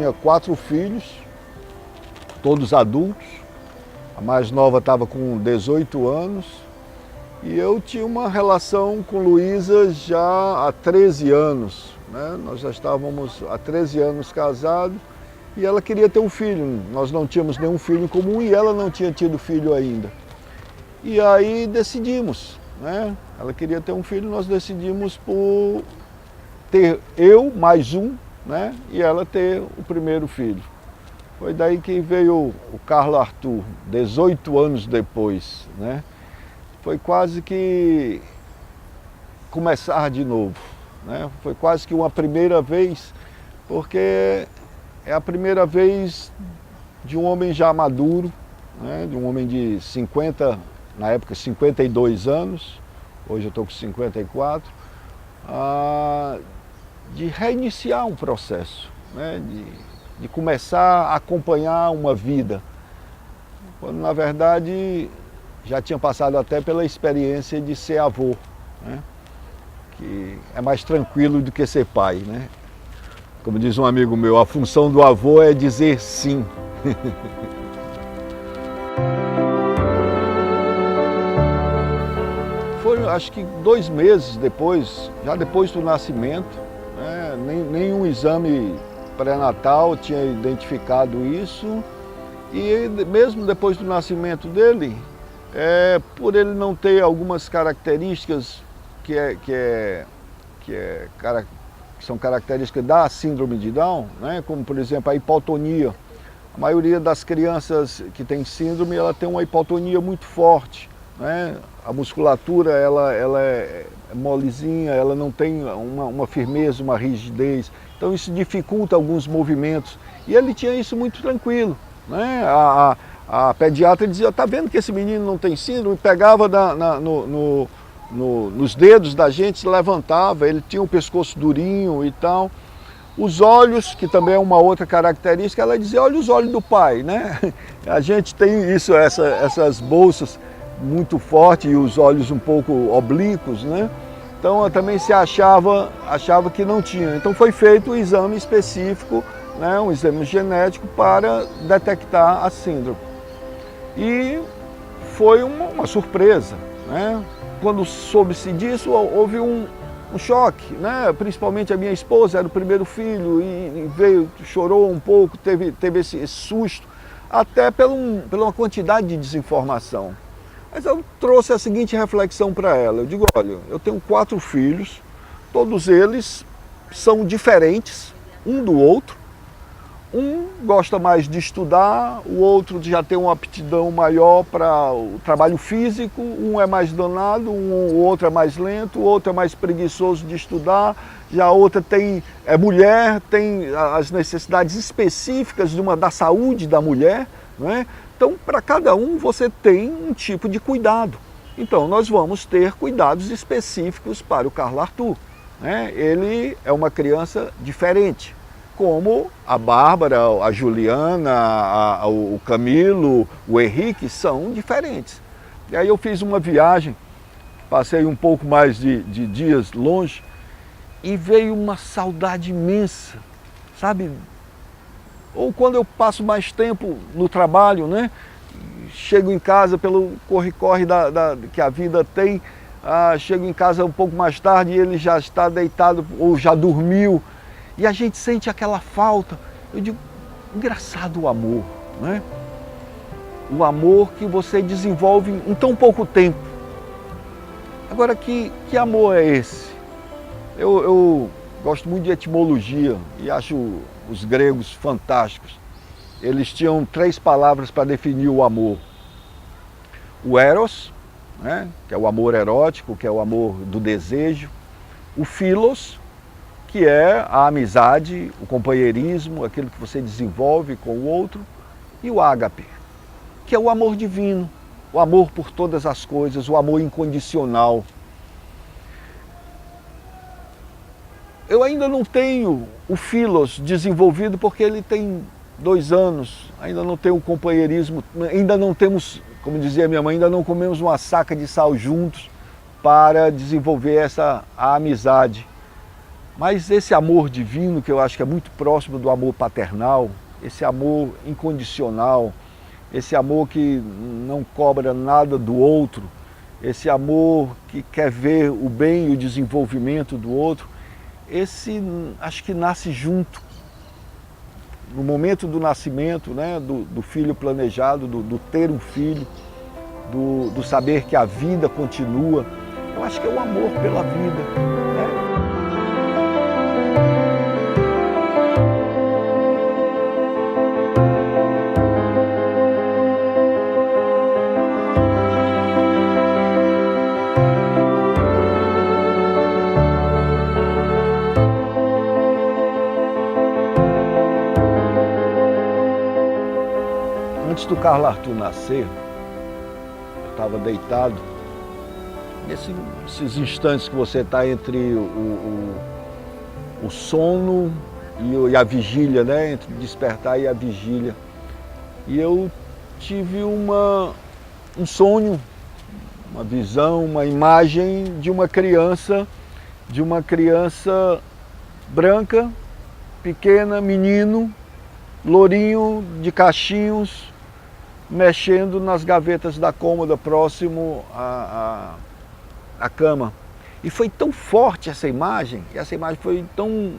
tinha 4 filhos, todos adultos. A mais nova estava com 18 anos. E eu tinha uma relação com Luísa já há 13 anos. Né? Nós já estávamos há 13 anos casados e ela queria ter um filho. Nós não tínhamos nenhum filho em comum e ela não tinha tido filho ainda. E aí decidimos, né? Ela queria ter um filho, nós decidimos por ter eu mais um, né? E ela ter o primeiro filho. Foi daí que veio o Carlos Arthur, 18 anos depois, né? Foi quase que começar de novo, né? Foi quase que uma primeira vez, porque é a primeira vez de um homem já maduro, né? De um homem de 50, na época 52 anos, hoje eu estou com 54, de reiniciar um processo, né? De começar a acompanhar uma vida, quando na verdade já tinha passado até pela experiência de ser avô, né? Que é mais tranquilo do que ser pai, né? Como diz um amigo meu, a função do avô é dizer sim. Foi acho que 2 meses depois, já depois do nascimento, né? Nenhum exame pré-natal tinha identificado isso, e mesmo depois do nascimento dele, por ele não ter algumas características que são características da síndrome de Down, né? Como por exemplo a hipotonia. A maioria das crianças que tem síndrome, ela tem uma hipotonia muito forte, né? A musculatura ela é molezinha, ela não tem uma firmeza, uma rigidez, então isso dificulta alguns movimentos. E ele tinha isso muito tranquilo, né? A pediatra dizia, tá vendo que esse menino não tem síndrome? Pegava nos dedos da gente, se levantava, ele tinha o pescoço durinho e tal. Os olhos, que também é uma outra característica, ela dizia, olha os olhos do pai, né? A gente tem isso, essas bolsas muito fortes e os olhos um pouco oblíquos, né? Então ela também se achava que não tinha. Então foi feito um exame específico, né? Um exame genético para detectar a síndrome. E foi uma surpresa, né? Quando soube-se disso, houve um choque, né? Principalmente a minha esposa, era o primeiro filho, e veio, chorou um pouco, teve esse susto, até pela uma quantidade de desinformação. Mas eu trouxe a seguinte reflexão para ela, eu digo, olha, eu tenho 4 filhos, todos eles são diferentes um do outro. Um gosta mais de estudar, o outro já tem uma aptidão maior para o trabalho físico, um é mais danado, o outro é mais lento, o outro é mais preguiçoso de estudar, já a outra é mulher, tem as necessidades específicas da saúde da mulher, não é? Então, para cada um, você tem um tipo de cuidado. Então, nós vamos ter cuidados específicos para o Carlos Arthur, né? Ele é uma criança diferente, como a Bárbara, a Juliana, o Camilo, o Henrique são diferentes. E aí eu fiz uma viagem, passei um pouco mais de dias longe e veio uma saudade imensa, sabe? Ou quando eu passo mais tempo no trabalho, né? Chego em casa pelo corre-corre que a vida tem, chego em casa um pouco mais tarde e ele já está deitado ou já dormiu. E a gente sente aquela falta. Eu digo, engraçado o amor, né? O amor que você desenvolve em tão pouco tempo. Agora, que amor é esse? Eu gosto muito de etimologia e acho os gregos fantásticos. Eles tinham 3 palavras para definir o amor. O eros, né? Que é o amor erótico, que é o amor do desejo. O philos, que é a amizade, o companheirismo, aquilo que você desenvolve com o outro, e o ágape, que é o amor divino, o amor por todas as coisas, o amor incondicional. Eu ainda não tenho o philos desenvolvido porque ele tem 2 anos, ainda não tenho o companheirismo, ainda não temos, como dizia minha mãe, ainda não comemos uma saca de sal juntos para desenvolver a amizade. Mas esse amor divino, que eu acho que é muito próximo do amor paternal, esse amor incondicional, esse amor que não cobra nada do outro, esse amor que quer ver o bem e o desenvolvimento do outro, esse acho que nasce junto. No momento do nascimento, né, do filho planejado, do ter um filho, do saber que a vida continua, eu acho que é o amor pela vida, né? Antes do Carlos Arthur nascer, eu estava deitado, nesses instantes que você está entre o sono e a vigília, né? Entre despertar e a vigília. E eu tive um sonho, uma visão, uma imagem de uma criança branca, pequena, menino, lourinho, de cachinhos, mexendo nas gavetas da cômoda próximo à cama. E foi tão forte essa imagem, e essa imagem foi tão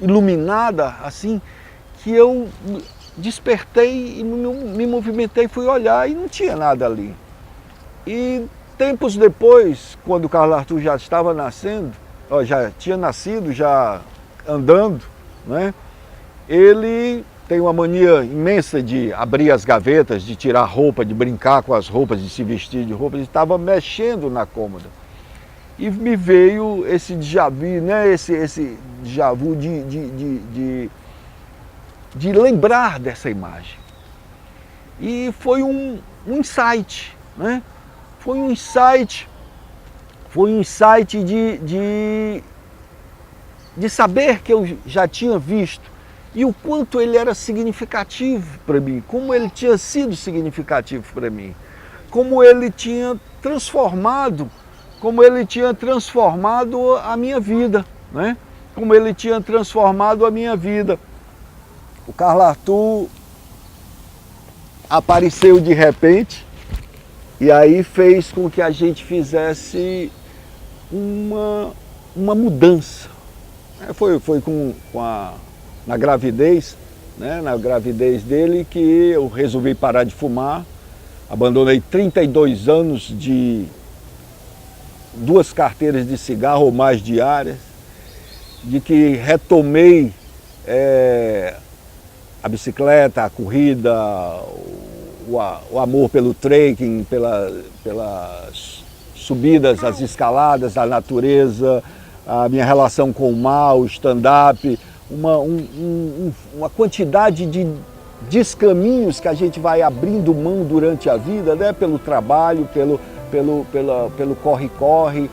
iluminada assim, que eu despertei e me movimentei, fui olhar e não tinha nada ali. E tempos depois, quando o Carlos Arthur já estava nascendo, já tinha nascido, já andando, né? Ele tem uma mania imensa de abrir as gavetas, de tirar roupa, de brincar com as roupas, de se vestir de roupas. Ele estava mexendo na cômoda. E me veio esse déjà vu, né? esse déjà vu de lembrar dessa imagem. E foi um insight, né? Foi um insight de saber que eu já tinha visto e o quanto ele era significativo para mim, como ele tinha sido significativo para mim, como ele tinha transformado a minha vida, né? Como ele tinha transformado a minha vida. O Carlos Arthur apareceu de repente e aí fez com que a gente fizesse uma mudança. Foi na gravidez, né? Na gravidez dele que eu resolvi parar de fumar, abandonei 32 anos de 2 carteiras de cigarro ou mais diárias, de que retomei a bicicleta, a corrida, o amor pelo trekking, pelas subidas, as escaladas da natureza, a minha relação com o mar, o stand-up, uma quantidade de descaminhos que a gente vai abrindo mão durante a vida, né? Pelo trabalho, pelo corre-corre,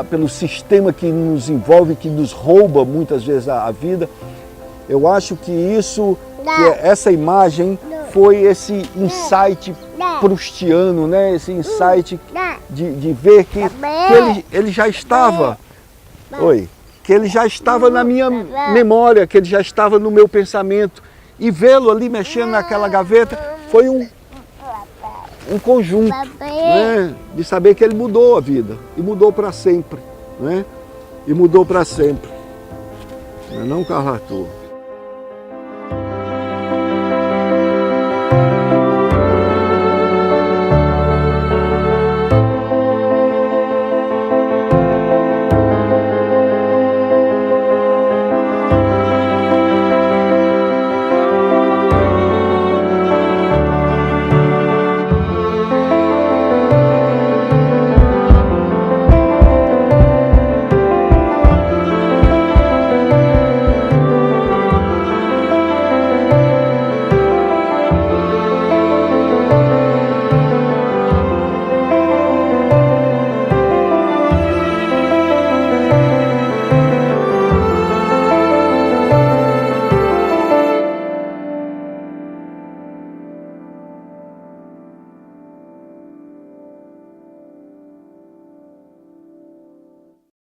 pelo sistema que nos envolve, que nos rouba muitas vezes a vida. Eu acho que essa imagem foi esse insight proustiano, né? Esse insight de ver que ele já estava, que ele já estava na minha memória, que ele já estava no meu pensamento. E vê-lo ali mexendo naquela gaveta foi um conjunto, né? De saber que ele mudou a vida, e mudou para sempre, né? E mudou para sempre. Não é não, Carlos Arthur?